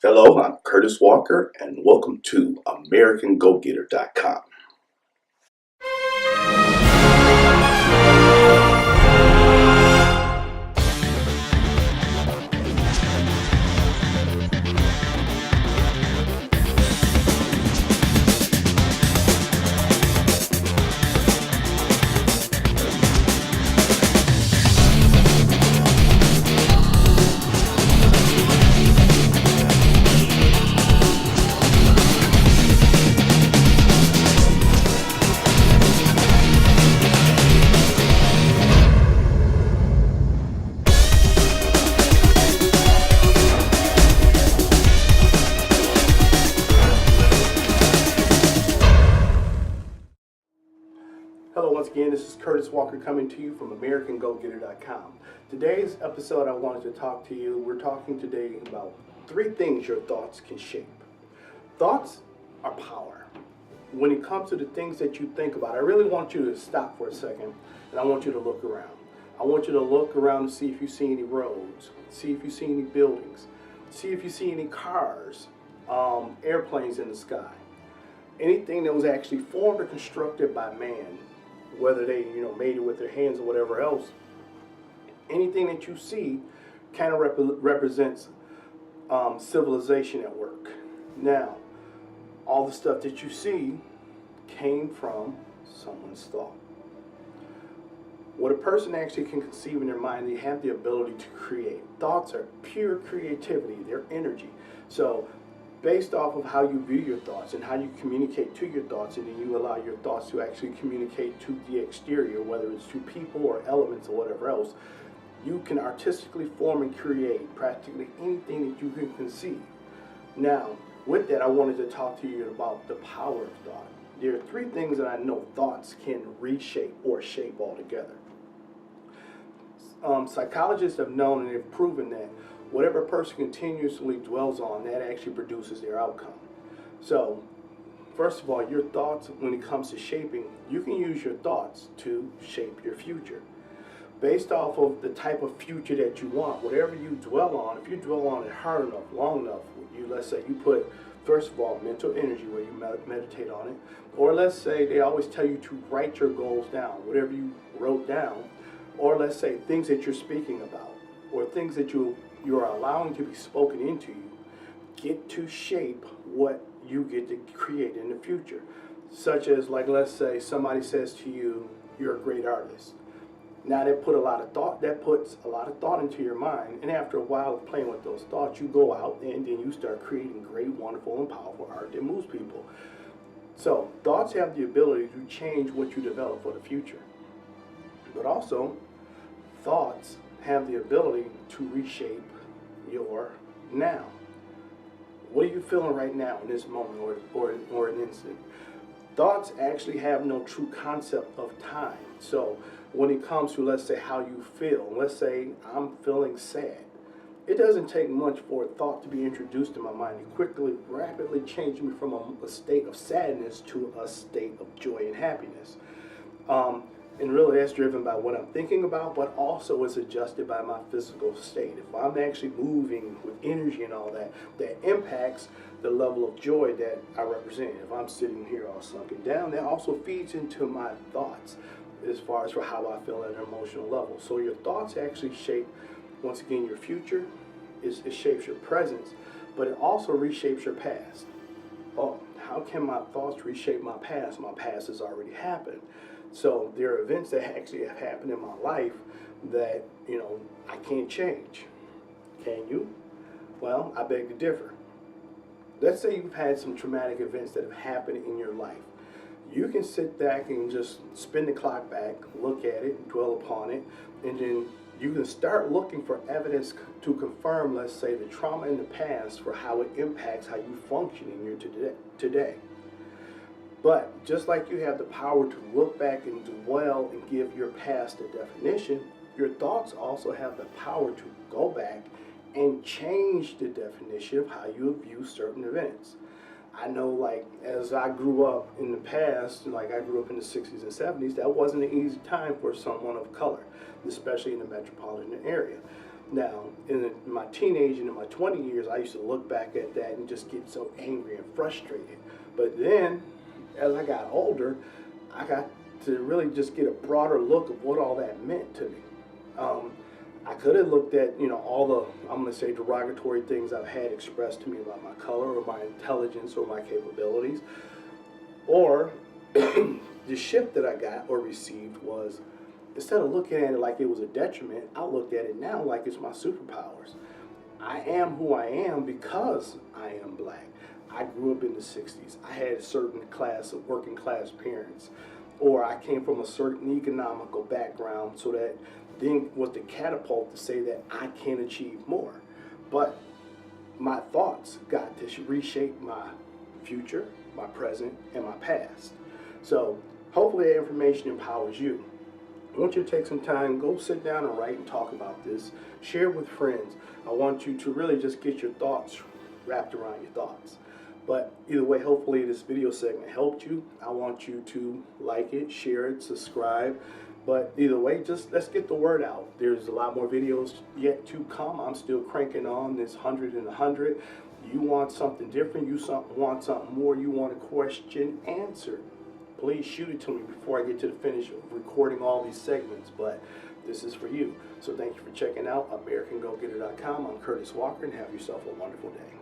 Hello, I'm Curtis Walker, and welcome to AmericanGoGetter.com. Hello, once again, this is Curtis Walker coming to you from AmericanGoGetter.com. Today's episode, I wanted to talk to you. We're talking today about 3 things your thoughts can shape. Thoughts are power. When it comes to the things that you think about, I really want you to stop for a second and I want you to look around. I want you to look around and see if you see any roads, see if you see any buildings, see if you see any cars, airplanes in the sky. Anything that was actually formed or constructed by man, whether they made it with their hands or whatever else, anything that you see kind of represents civilization at work. Now, all the stuff that you see came from someone's thought. What a person actually can conceive in their mind, they have the ability to create. Thoughts are pure creativity, they're energy. So based off of how you view your thoughts and how you communicate to your thoughts, and then you allow your thoughts to actually communicate to the exterior, whether it's to people or elements or whatever else, you can artistically form and create practically anything that you can conceive. Now, with that, I wanted to talk to you about the power of thought. There are 3 things that I know thoughts can reshape or shape altogether. Psychologists have known and they've proven that whatever a person continuously dwells on, that actually produces their outcome. So, first of all, your thoughts, when it comes to shaping, you can use your thoughts to shape your future. Based off of the type of future that you want, whatever you dwell on, if you dwell on it hard enough, long enough, let's say you put, first of all, mental energy where you meditate on it, or let's say they always tell you to write your goals down, whatever you wrote down, or let's say things that you're speaking about, or things that you're allowing to be spoken into you, get to shape what you get to create in the future. Such as, like, let's say somebody says to you, you're a great artist. Now that puts a lot of thought into your mind, and after a while of playing with those thoughts, you go out and then you start creating great, wonderful, and powerful art that moves people. So thoughts have the ability to change what you develop for the future. But also, thoughts have the ability to reshape your now. What are you feeling right now in this moment or an instant? Thoughts actually have no true concept of time. So when it comes to, let's say, how you feel, let's say I'm feeling sad, it doesn't take much for a thought to be introduced in my mind to quickly, rapidly change me from a state of sadness to a state of joy and happiness. And really that's driven by what I'm thinking about, but also is adjusted by my physical state. If I'm actually moving with energy and all that, that impacts the level of joy that I represent. If I'm sitting here all sunken down, that also feeds into my thoughts as far as for how I feel at an emotional level. So your thoughts actually shape, once again, your future. It shapes your presence, but it also reshapes your past. Oh, how can my thoughts reshape my past? My past has already happened. So there are events that actually have happened in my life that, I can't change. Can you? Well, I beg to differ. Let's say you've had some traumatic events that have happened in your life. You can sit back and just spin the clock back, look at it, dwell upon it, and then you can start looking for evidence to confirm, let's say, the trauma in the past for how it impacts how you function in your today. But just like you have the power to look back and dwell and give your past a definition, your thoughts also have the power to go back and change the definition of how you view certain events. I know, like, as I grew up in the past, like I grew up in the 60s and 70s, that wasn't an easy time for someone of color, especially in the metropolitan area. Now, in my teenage and in my 20 years, I used to look back at that and just get so angry and frustrated. But then, as I got older, I got to really just get a broader look of what all that meant to me. I could have looked at, all the, I'm going to say, derogatory things I've had expressed to me about my color or my intelligence or my capabilities. Or the shift that I got or received was, instead of looking at it like it was a detriment, I looked at it now like it's my superpowers. I am who I am because I am black. I grew up in the 60s. I had a certain class of working class parents. Or I came from a certain economical background, so that then was the catapult to say that I can achieve more. But my thoughts got to reshape my future, my present, and my past. So hopefully that information empowers you. I want you to take some time, go sit down and write and talk about this. Share with friends. I want you to really just get your thoughts wrapped around your thoughts. But either way, hopefully this video segment helped you. I want you to like it, share it, subscribe. But either way, just let's get the word out. There's a lot more videos yet to come. I'm still cranking on this 100 and 100. You want something different, you want something more, you want a question answered, please shoot it to me before I get to the finish of recording all these segments. But this is for you. So thank you for checking out AmericanGoGetter.com. I'm Curtis Walker, and have yourself a wonderful day.